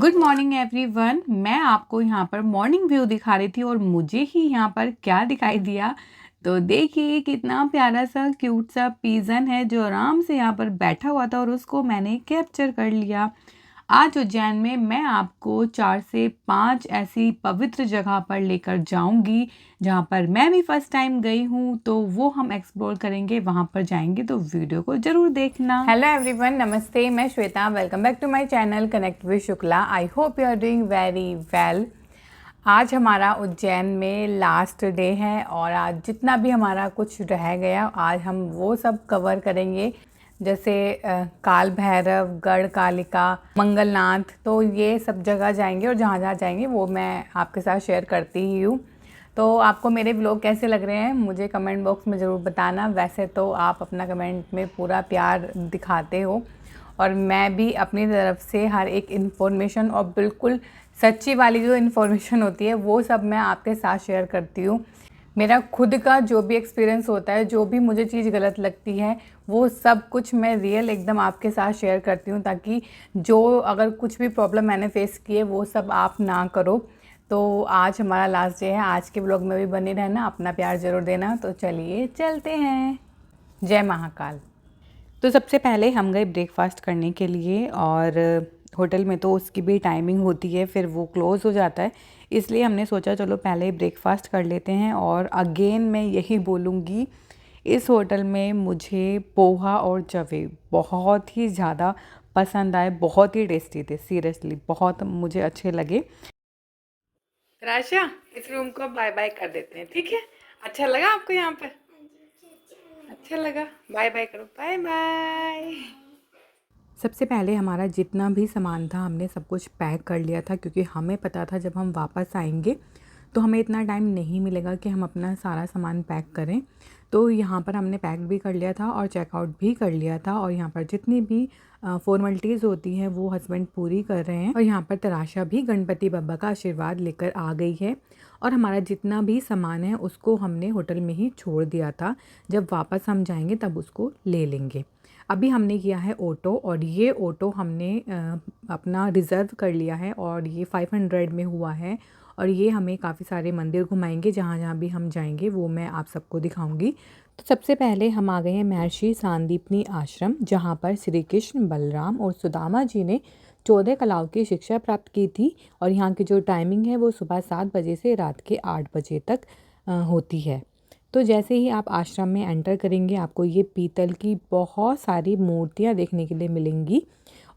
Good morning everyone. मैं आपको यहाँ पर मॉर्निंग व्यू दिखा रही थी और मुझे ही यहाँ पर क्या दिखाई दिया, तो देखिए कितना प्यारा सा क्यूट सा पिजन है जो आराम से यहाँ पर बैठा हुआ था और उसको मैंने कैप्चर कर लिया। आज उज्जैन में मैं आपको 4 से 5 ऐसी पवित्र जगह पर लेकर जाऊंगी जहां पर मैं भी फर्स्ट टाइम गई हूं, तो वो हम एक्सप्लोर करेंगे। वहां पर जाएंगे तो वीडियो को जरूर देखना। हेलो एवरीवन, नमस्ते, मैं Shweta. Welcome back to my channel connect with Shukla. I hope you are doing very well. आज हमारा उज्जैन में लास्ट डे है और आज जितना भी हमारा कुछ रह गया आज हम वो सब कवर करेंगे, जैसे काल भैरव, गढ़ कालिका, मंगलनाथ। तो ये सब जगह जाएंगे और जहाँ जहाँ जाएंगे वो मैं आपके साथ शेयर करती ही हूँ। तो आपको मेरे व्लॉग कैसे लग रहे हैं मुझे कमेंट बॉक्स में ज़रूर बताना। वैसे तो आप अपना कमेंट में पूरा प्यार दिखाते हो और मैं भी अपनी तरफ से हर एक इन्फॉर्मेशन और बिल्कुल सच्ची वाली जो इन्फॉर्मेशन होती है वो सब मैं आपके साथ शेयर करती हूँ। मेरा खुद का जो भी एक्सपीरियंस होता है, जो भी मुझे चीज़ गलत लगती है, वो सब कुछ मैं रियल एकदम आपके साथ शेयर करती हूँ, ताकि जो अगर कुछ भी प्रॉब्लम मैंने फेस की है वो सब आप ना करो। तो आज हमारा लास्ट डे है। आज के ब्लॉग में भी बने रहना, अपना प्यार ज़रूर देना। तो चलिए चलते हैं। जय महाकाल। तो सबसे पहले हम गए ब्रेकफास्ट करने के लिए और होटल में तो उसकी भी टाइमिंग होती है, फिर वो क्लोज़ हो जाता है, इसलिए हमने सोचा चलो पहले ब्रेकफास्ट कर लेते हैं। और अगेन मैं यही बोलूँगी, इस होटल में मुझे पोहा और जवे बहुत ही ज़्यादा पसंद आए, बहुत ही टेस्टी थे, सीरियसली बहुत मुझे अच्छे लगे। राशा, इस रूम को बाय बाय कर देते हैं, ठीक है? अच्छा लगा आपको यहाँ पर? अच्छा लगा, बाय बाय करो, बाय बाय। सबसे पहले हमारा जितना भी सामान था हमने सब कुछ पैक कर लिया था, क्योंकि हमें पता था जब हम वापस आएंगे तो हमें इतना टाइम नहीं मिलेगा कि हम अपना सारा सामान पैक करें। तो यहाँ पर हमने पैक भी कर लिया था और चेकआउट भी कर लिया था। और यहाँ पर जितनी भी फॉर्मेलिटीज़ होती हैं वो हस्बैंड पूरी कर रहे हैं। और यहाँ पर तराशा भी गणपति बब्बा का आशीर्वाद लेकर आ गई है और हमारा जितना भी सामान है उसको हमने होटल में ही छोड़ दिया था। जब वापस हम जाएंगे तब उसको ले लेंगे। अभी हमने किया है ऑटो और ये ऑटो हमने अपना रिज़र्व कर लिया है और ये 500 में हुआ है और ये हमें काफ़ी सारे मंदिर घुमाएंगे। जहाँ जहाँ भी हम जाएंगे वो मैं आप सबको दिखाऊंगी। तो सबसे पहले हम आ गए हैं महर्षि सांदीपनी आश्रम, जहाँ पर श्री कृष्ण, बलराम और सुदामा जी ने 14 कलाओं की शिक्षा प्राप्त की थी। और यहाँ की जो टाइमिंग है वो सुबह 7 बजे से रात के 8 बजे तक होती है। तो जैसे ही आप आश्रम में एंटर करेंगे आपको ये पीतल की बहुत सारी मूर्तियाँ देखने के लिए मिलेंगी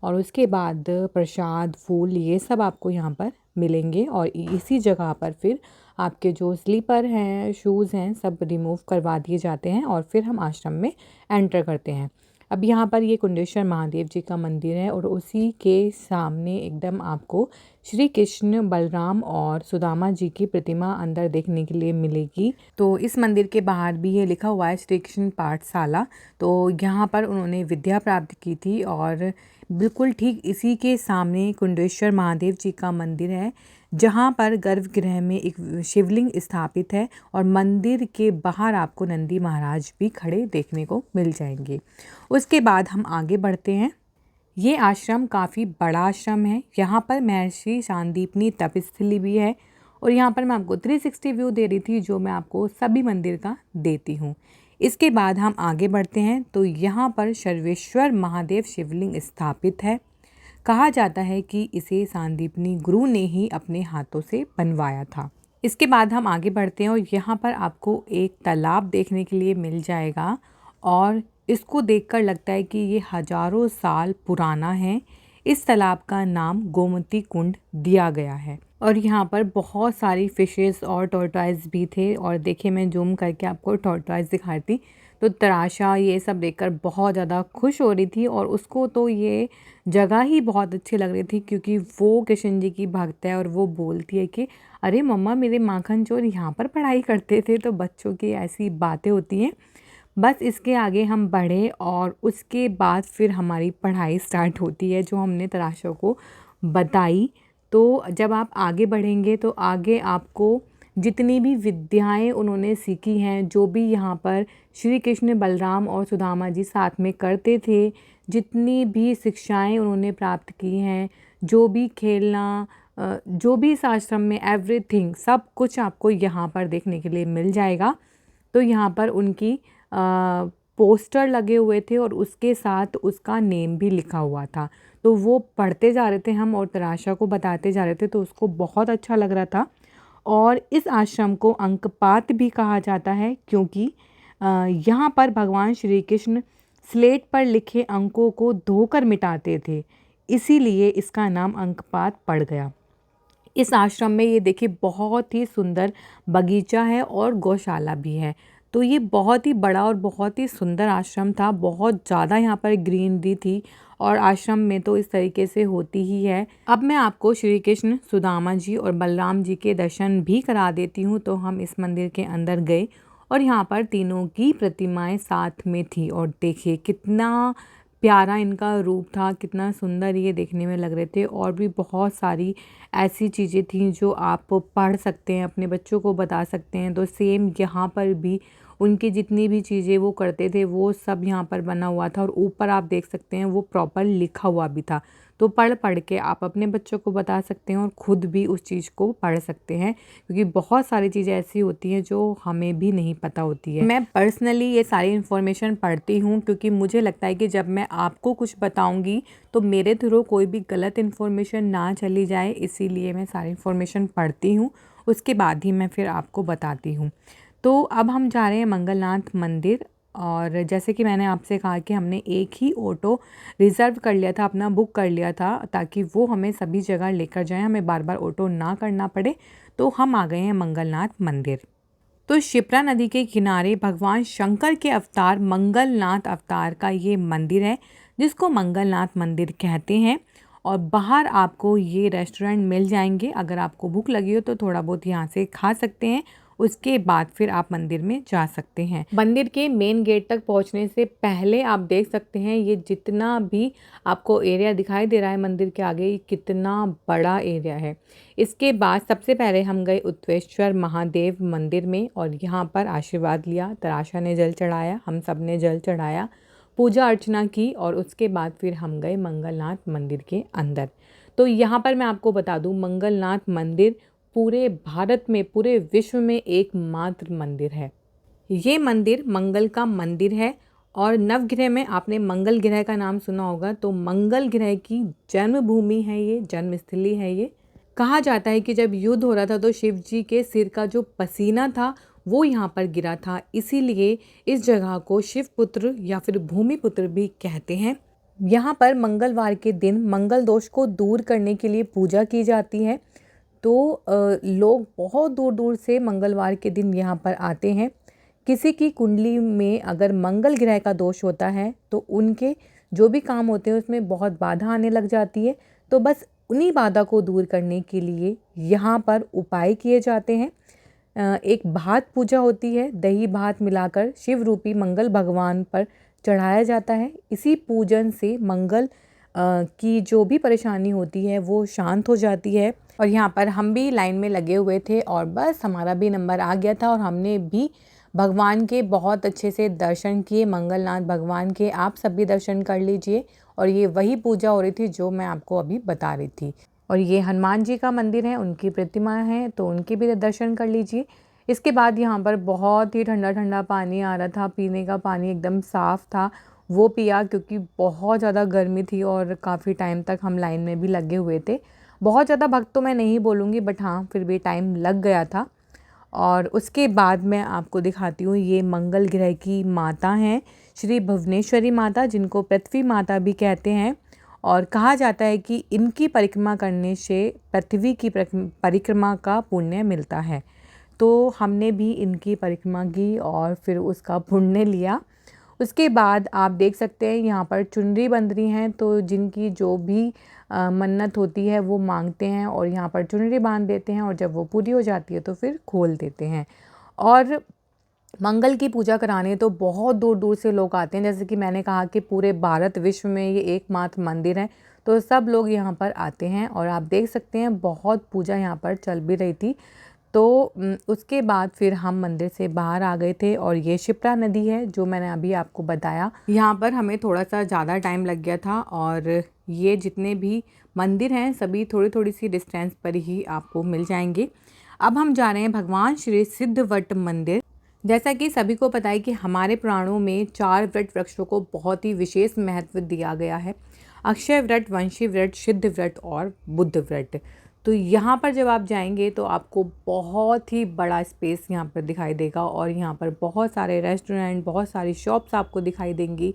और उसके बाद प्रसाद, फूल, ये सब आपको यहाँ पर मिलेंगे। और इसी जगह पर फिर आपके जो स्लीपर हैं, शूज़ हैं, सब रिमूव करवा दिए जाते हैं और फिर हम आश्रम में एंटर करते हैं। अब यहाँ पर ये कुंडेश्वर महादेव जी का मंदिर है और उसी के सामने एकदम आपको श्री कृष्ण, बलराम और सुदामा जी की प्रतिमा अंदर देखने के लिए मिलेगी। तो इस मंदिर के बाहर भी ये लिखा हुआ है श्री कृष्ण पाठशाला। तो यहाँ पर उन्होंने विद्या प्राप्त की थी और बिल्कुल ठीक इसी के सामने कुंडेश्वर महादेव जी का मंदिर है, जहाँ पर गर्भगृह में एक शिवलिंग स्थापित है और मंदिर के बाहर आपको नंदी महाराज भी खड़े देखने को मिल जाएंगे। उसके बाद हम आगे बढ़ते हैं। ये आश्रम काफ़ी बड़ा आश्रम है। यहाँ पर महर्षि सांदीपनी तपस्थली भी है और यहाँ पर मैं आपको 360 व्यू दे रही थी, जो मैं आपको सभी मंदिर का देती हूँ। इसके बाद हम आगे बढ़ते हैं तो यहाँ पर सर्वेश्वर महादेव शिवलिंग स्थापित है। कहा जाता है कि इसे सांदीपनी गुरु ने ही अपने हाथों से बनवाया था। इसके बाद हम आगे बढ़ते हैं और यहाँ पर आपको एक तालाब देखने के लिए मिल जाएगा और इसको देखकर लगता है कि ये हजारों साल पुराना है। इस तालाब का नाम गोमती कुंड दिया गया है और यहाँ पर बहुत सारी फिशेस और टॉर्टॉइज भी थे। और देखिए मैं जूम करके आपको टॉर्टॉइज दिखाती, तो तराशा ये सब देखकर बहुत ज़्यादा खुश हो रही थी और उसको तो ये जगह ही बहुत अच्छी लग रही थी, क्योंकि वो कृष्ण जी की भक्त है और वो बोलती है कि अरे मम्मा, मेरे माखन चोर यहाँ पर पढ़ाई करते थे। तो बच्चों की ऐसी बातें होती हैं। बस इसके आगे हम बढ़े और उसके बाद फिर हमारी पढ़ाई स्टार्ट होती है, जो हमने तराशा को बताई। तो जब आप आगे बढ़ेंगे तो आगे आपको जितनी भी विद्याएं उन्होंने सीखी हैं, जो भी यहाँ पर श्री कृष्ण, बलराम और सुदामा जी साथ में करते थे, जितनी भी शिक्षाएं उन्होंने प्राप्त की हैं, जो भी खेलना, जो भी इस आश्रम में एवरीथिंग सब कुछ आपको यहाँ पर देखने के लिए मिल जाएगा। तो यहाँ पर उनकी पोस्टर लगे हुए थे और उसके साथ उसका नेम भी लिखा हुआ था। तो वो पढ़ते जा रहे थे हम और तराशा को बताते जा रहे थे, तो उसको बहुत अच्छा लग रहा था। और इस आश्रम को अंकपात भी कहा जाता है क्योंकि यहाँ पर भगवान श्री कृष्ण स्लेट पर लिखे अंकों को धोकर मिटाते थे, इसीलिए इसका नाम अंकपात पड़ गया। इस आश्रम में ये देखिए बहुत ही सुंदर बगीचा है और गौशाला भी है। तो ये बहुत ही बड़ा और बहुत ही सुंदर आश्रम था, बहुत ज़्यादा यहाँ पर ग्रीनरी थी और आश्रम में तो इस तरीके से होती ही है। अब मैं आपको श्री कृष्ण, सुदामा जी और बलराम जी के दर्शन भी करा देती हूँ। तो हम इस मंदिर के अंदर गए और यहाँ पर तीनों की प्रतिमाएं साथ में थी और देखिए कितना प्यारा इनका रूप था, कितना सुंदर ये देखने में लग रहे थे। और भी बहुत सारी ऐसी चीज़ें थीं जो आप पढ़ सकते हैं, अपने बच्चों को बता सकते हैं। तो सेम यहाँ पर भी उनकी जितनी भी चीज़ें वो करते थे वो सब यहाँ पर बना हुआ था और ऊपर आप देख सकते हैं वो प्रॉपर लिखा हुआ भी था। तो पढ़ पढ़ के आप अपने बच्चों को बता सकते हैं और ख़ुद भी उस चीज़ को पढ़ सकते हैं, क्योंकि बहुत सारी चीज़ें ऐसी होती हैं जो हमें भी नहीं पता होती है। मैं पर्सनली ये सारी इन्फॉर्मेशन पढ़ती हूँ क्योंकि मुझे लगता है कि जब मैं आपको कुछ बताऊँगी तो मेरे थ्रू कोई भी गलत इन्फॉर्मेशन ना चली जाए, इसीलिए मैं सारी इन्फॉर्मेशन पढ़ती हूँ, उसके बाद ही मैं फिर आपको बताती हूँ। तो अब हम जा रहे हैं मंगलनाथ मंदिर। और जैसे कि मैंने आपसे कहा कि हमने एक ही ऑटो रिज़र्व कर लिया था, अपना बुक कर लिया था, ताकि वो हमें सभी जगह लेकर जाए, हमें बार बार ऑटो ना करना पड़े। तो हम आ गए हैं मंगलनाथ मंदिर। तो शिप्रा नदी के किनारे भगवान शंकर के अवतार मंगलनाथ अवतार का ये मंदिर है, जिसको मंगलनाथ मंदिर कहते हैं। और बाहर आपको ये रेस्टोरेंट मिल जाएंगे, अगर आपको भूख लगी हो तो थोड़ा बहुत यहाँ से खा सकते हैं, उसके बाद फिर आप मंदिर में जा सकते हैं। मंदिर के मेन गेट तक पहुँचने से पहले आप देख सकते हैं ये जितना भी आपको एरिया दिखाई दे रहा है मंदिर के आगे, ये कितना बड़ा एरिया है। इसके बाद सबसे पहले हम गए उत्वेश्वर महादेव मंदिर में और यहाँ पर आशीर्वाद लिया। तराशा ने जल चढ़ाया, हम सब ने जल चढ़ाया, पूजा अर्चना की और उसके बाद फिर हम गए मंगलनाथ मंदिर के अंदर। तो यहाँ पर मैं आपको बता दूँ, मंगलनाथ मंदिर पूरे भारत में, पूरे विश्व में एकमात्र मंदिर है। ये मंदिर मंगल का मंदिर है और नवग्रह में आपने मंगल ग्रह का नाम सुना होगा, तो मंगल ग्रह की जन्मभूमि है, ये जन्मस्थली है। ये कहा जाता है कि जब युद्ध हो रहा था तो शिव जी के सिर का जो पसीना था वो यहाँ पर गिरा था, इसीलिए इस जगह को शिवपुत्र या फिर भूमिपुत्र भी कहते हैं। यहाँ पर मंगलवार के दिन मंगल दोष को दूर करने के लिए पूजा की जाती है। तो लोग बहुत दूर दूर से मंगलवार के दिन यहाँ पर आते हैं। किसी की कुंडली में अगर मंगल ग्रह का दोष होता है तो उनके जो भी काम होते हैं उसमें बहुत बाधा आने लग जाती है। तो बस उन्हीं बाधा को दूर करने के लिए यहाँ पर उपाय किए जाते हैं। एक भात पूजा होती है, दही भात मिलाकर शिव रूपी मंगल भगवान पर चढ़ाया जाता है। इसी पूजन से मंगल की जो भी परेशानी होती है वो शांत हो जाती है। और यहाँ पर हम भी लाइन में लगे हुए थे और बस हमारा भी नंबर आ गया था और हमने भी भगवान के बहुत अच्छे से दर्शन किए, मंगलनाथ भगवान के। आप सब भी दर्शन कर लीजिए। और ये वही पूजा हो रही थी जो मैं आपको अभी बता रही थी। और ये हनुमान जी का मंदिर है, उनकी प्रतिमा है, तो उनके भी दर्शन कर लीजिए। इसके बाद यहाँ पर बहुत ही ठंडा ठंडा पानी आ रहा था, पीने का पानी एकदम साफ़ था, वो पिया क्योंकि बहुत ज़्यादा गर्मी थी और काफ़ी टाइम तक हम लाइन में भी लगे हुए थे। बहुत ज़्यादा भक्त तो मैं नहीं बोलूँगी, बट हाँ फिर भी टाइम लग गया था। और उसके बाद मैं आपको दिखाती हूँ, ये मंगल ग्रह की माता हैं श्री भुवनेश्वरी माता, जिनको पृथ्वी माता भी कहते हैं। और कहा जाता है कि इनकी परिक्रमा करने से पृथ्वी की परिक्रमा का पुण्य मिलता है। तो हमने भी इनकी परिक्रमा की और फिर उसका पुण्य लिया। उसके बाद आप देख सकते हैं यहाँ पर चुनरी बंध रही हैं, तो जिनकी जो भी मन्नत होती है वो मांगते हैं और यहाँ पर चुनरी बांध देते हैं और जब वो पूरी हो जाती है तो फिर खोल देते हैं। और मंगल की पूजा कराने तो बहुत दूर दूर से लोग आते हैं। जैसे कि मैंने कहा कि पूरे भारत विश्व में ये एकमात्र मंदिर है, तो सब लोग यहाँ पर आते हैं। और आप देख सकते हैं बहुत पूजा यहाँ पर चल भी रही थी। तो उसके बाद फिर हम मंदिर से बाहर आ गए थे और ये शिप्रा नदी है जो मैंने अभी आपको बताया। यहाँ पर हमें थोड़ा सा ज़्यादा टाइम लग गया था और ये जितने भी मंदिर हैं सभी थोड़ी थोड़ी सी डिस्टेंस पर ही आपको मिल जाएंगे। अब हम जा रहे हैं भगवान श्री सिद्धवट मंदिर। जैसा कि सभी को पता है कि हमारे पुराणों में 4 व्रत वृक्षों को बहुत ही विशेष महत्व दिया गया है, अक्षय व्रत, वंशी व्रत, सिद्ध व्रत और बुद्ध व्रत। तो यहाँ पर जब आप जाएंगे तो आपको बहुत ही बड़ा स्पेस यहाँ पर दिखाई देगा और यहाँ पर बहुत सारे रेस्टोरेंट, बहुत सारी शॉप्स आपको दिखाई देंगी।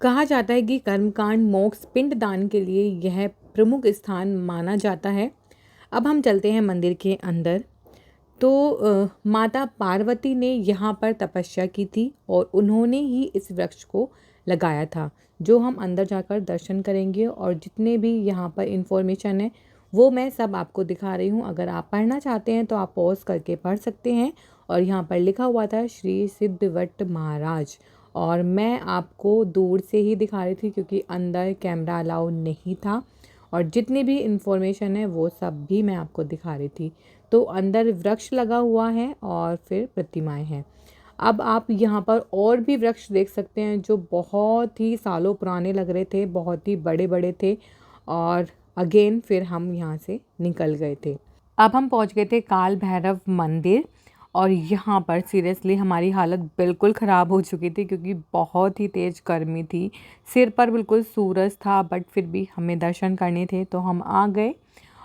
कहा जाता है कि कर्मकांड, मोक्ष, पिंडदान के लिए यह प्रमुख स्थान माना जाता है। अब हम चलते हैं मंदिर के अंदर। तो माता पार्वती ने यहाँ पर तपस्या की थी और उन्होंने ही इस वृक्ष को लगाया था, जो हम अंदर जाकर दर्शन करेंगे। और जितने भी यहाँ पर इंफॉर्मेशन है वो मैं सब आपको दिखा रही हूँ। अगर आप पढ़ना चाहते हैं तो आप पॉज करके पढ़ सकते हैं। और यहाँ पर लिखा हुआ था श्री सिद्धवट महाराज, और मैं आपको दूर से ही दिखा रही थी क्योंकि अंदर कैमरा अलाउ नहीं था। और जितनी भी इंफॉर्मेशन है वो सब भी मैं आपको दिखा रही थी। तो अंदर वृक्ष लगा हुआ है और फिर प्रतिमाएं हैं। अब आप यहाँ पर और भी वृक्ष देख सकते हैं जो बहुत ही सालों पुराने लग रहे थे, बहुत ही बड़े बड़े थे। और अगेन फिर हम यहाँ से निकल गए थे। अब हम पहुँच गए थे काल भैरव मंदिर और यहाँ पर सीरियसली हमारी हालत बिल्कुल ख़राब हो चुकी थी क्योंकि बहुत ही तेज़ गर्मी थी, सिर पर बिल्कुल सूरज था, बट फिर भी हमें दर्शन करने थे तो हम आ गए।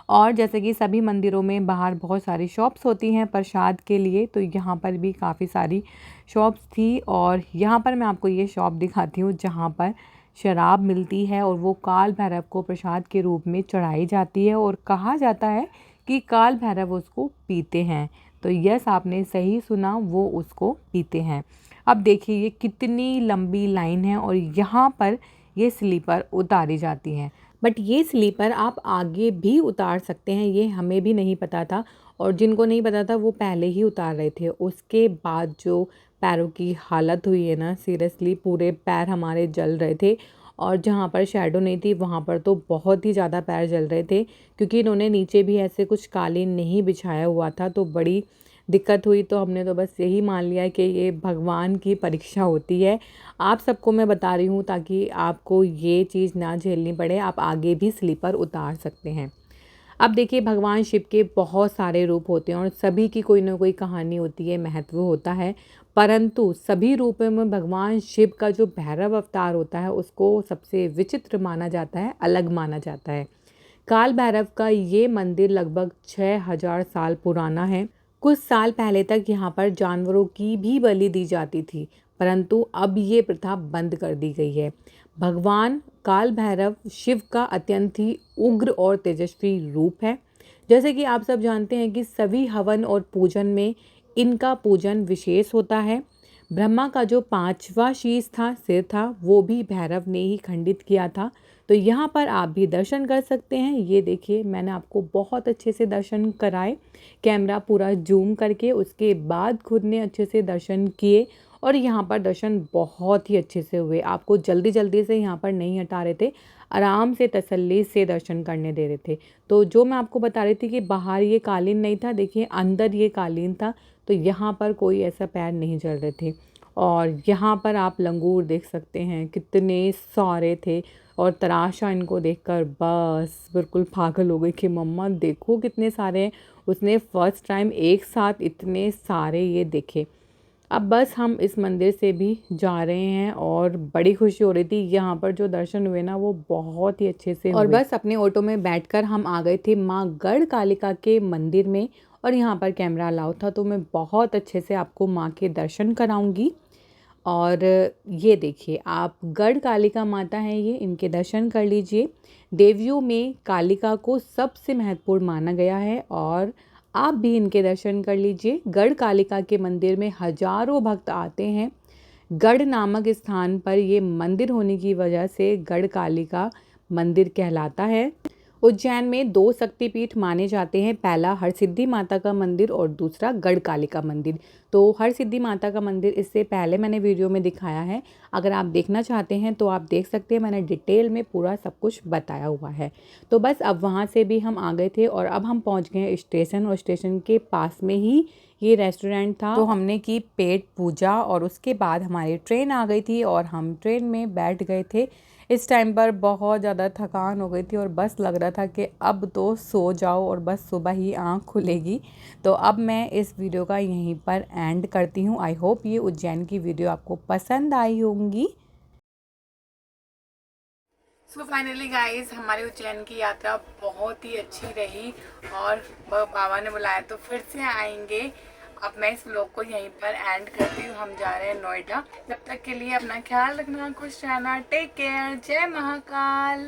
और जैसे कि सभी मंदिरों में बाहर बहुत सारी शॉप्स होती हैं प्रसाद के लिए, तो यहाँ पर भी काफ़ी सारी शॉप्स थी। और यहाँ पर मैं आपको ये शॉप दिखाती हूँ जहाँ पर शराब मिलती है और वो काल भैरव को प्रसाद के रूप में चढ़ाई जाती है और कहा जाता है कि काल भैरव उसको पीते हैं। तो यस, आपने सही सुना, वो उसको पीते हैं। अब देखिए ये कितनी लंबी लाइन है और यहाँ पर ये स्लीपर उतारी जाती हैं। बट ये स्लीपर आप आगे भी उतार सकते हैं, ये हमें भी नहीं पता था। और जिनको नहीं पता था वो पहले ही उतार रहे थे। उसके बाद जो पैरों की हालत हुई है ना, सीरियसली पूरे पैर हमारे जल रहे थे। और जहाँ पर शैडो नहीं थी वहाँ पर तो बहुत ही ज़्यादा पैर जल रहे थे क्योंकि इन्होंने नीचे भी ऐसे कुछ कालीन नहीं बिछाया हुआ था, तो बड़ी दिक्कत हुई। तो हमने तो बस यही मान लिया कि ये भगवान की परीक्षा होती है। आप सबको मैं बता रही हूँ ताकि आपको ये चीज़ ना झेलनी पड़े, आप आगे भी स्लीपर उतार सकते हैं। अब देखिए भगवान शिव के बहुत सारे रूप होते हैं और सभी की कोई ना कोई कहानी होती है, महत्व होता है। परंतु सभी रूपों में भगवान शिव का जो भैरव अवतार होता है उसको सबसे विचित्र माना जाता है, अलग माना जाता है। काल भैरव का ये मंदिर लगभग 6000 साल पुराना है। कुछ साल पहले तक यहाँ पर जानवरों की भी बलि दी जाती थी, परंतु अब ये प्रथा बंद कर दी गई है। भगवान काल भैरव शिव का अत्यंत ही उग्र और तेजस्वी रूप है। जैसे कि आप सब जानते हैं कि सभी हवन और पूजन में इनका पूजन विशेष होता है। ब्रह्मा का जो 5वां शीश था, सिर था, वो भी भैरव ने ही खंडित किया था। तो यहाँ पर आप भी दर्शन कर सकते हैं। ये देखिए मैंने आपको बहुत अच्छे से दर्शन कराए, कैमरा पूरा जूम करके, उसके बाद खुद ने अच्छे से दर्शन किए और यहाँ पर दर्शन बहुत ही अच्छे से हुए। आपको जल्दी जल्दी से यहाँ पर नहीं हटा रहे थे, आराम से तसल्ली से दर्शन करने दे रहे थे। तो जो मैं आपको बता रही थी कि बाहर ये कालीन नहीं था, देखिए अंदर ये कालीन था, तो यहाँ पर कोई ऐसा पैर नहीं जल रहे थे। और यहाँ पर आप लंगूर देख सकते हैं, कितने सारे थे और तराशा इनको देखकर बस बिल्कुल पागल हो गई कि मम्मा देखो कितने सारे हैं। उसने फर्स्ट टाइम एक साथ इतने सारे ये देखे। अब बस हम इस मंदिर से भी जा रहे हैं और बड़ी खुशी हो रही थी। यहाँ पर जो दर्शन हुए ना वो बहुत ही अच्छे से हुए। और बस अपने ऑटो में बैठकर हम आ गए थे माँ गढ़ कालिका के मंदिर में और यहाँ पर कैमरा अलाउ था, तो मैं बहुत अच्छे से आपको माँ के दर्शन कराऊंगी। और ये देखिए आप गढ़ कालिका माता हैं, ये इनके दर्शन कर लीजिए। देवियों में कालिका को सबसे महत्वपूर्ण माना गया है और आप भी इनके दर्शन कर लीजिए। गढ़ कालिका के मंदिर में हजारों भक्त आते हैं। गढ़ नामक स्थान पर ये मंदिर होने की वजह से गढ़ कालिका मंदिर कहलाता है। उज्जैन में 2 शक्तिपीठ माने जाते हैं, पहला हरसिद्धि माता का मंदिर और दूसरा गढ़ कालिका मंदिर। तो हरसिद्धि माता का मंदिर इससे पहले मैंने वीडियो में दिखाया है, अगर आप देखना चाहते हैं तो आप देख सकते हैं, मैंने डिटेल में पूरा सब कुछ बताया हुआ है। तो बस अब वहाँ से भी हम आ गए थे और अब हम पहुँच गए स्टेशन, और स्टेशन के पास में ही ये रेस्टोरेंट था। तो हमने की पेट पूजा और उसके बाद हमारी ट्रेन आ गई थी और हम ट्रेन में बैठ गए थे। इस टाइम पर बहुत ज़्यादा थकान हो गई थी और बस लग रहा था कि अब तो सो जाओ और बस सुबह ही आँख खुलेगी। तो अब मैं इस वीडियो का यहीं पर एंड करती हूँ। आई होप ये उज्जैन की वीडियो आपको पसंद आई होंगी। सो फाइनली गाइस, हमारी उज्जैन की यात्रा बहुत ही अच्छी रही और बाबा ने बुलाया तो फिर से आएंगे। अब मैं इस व्लॉग को यहीं पर एंड करती हूँ। हम जा रहे हैं नोएडा। जब तक के लिए अपना ख्याल रखना, खुश रहना, टेक केयर, जय महाकाल।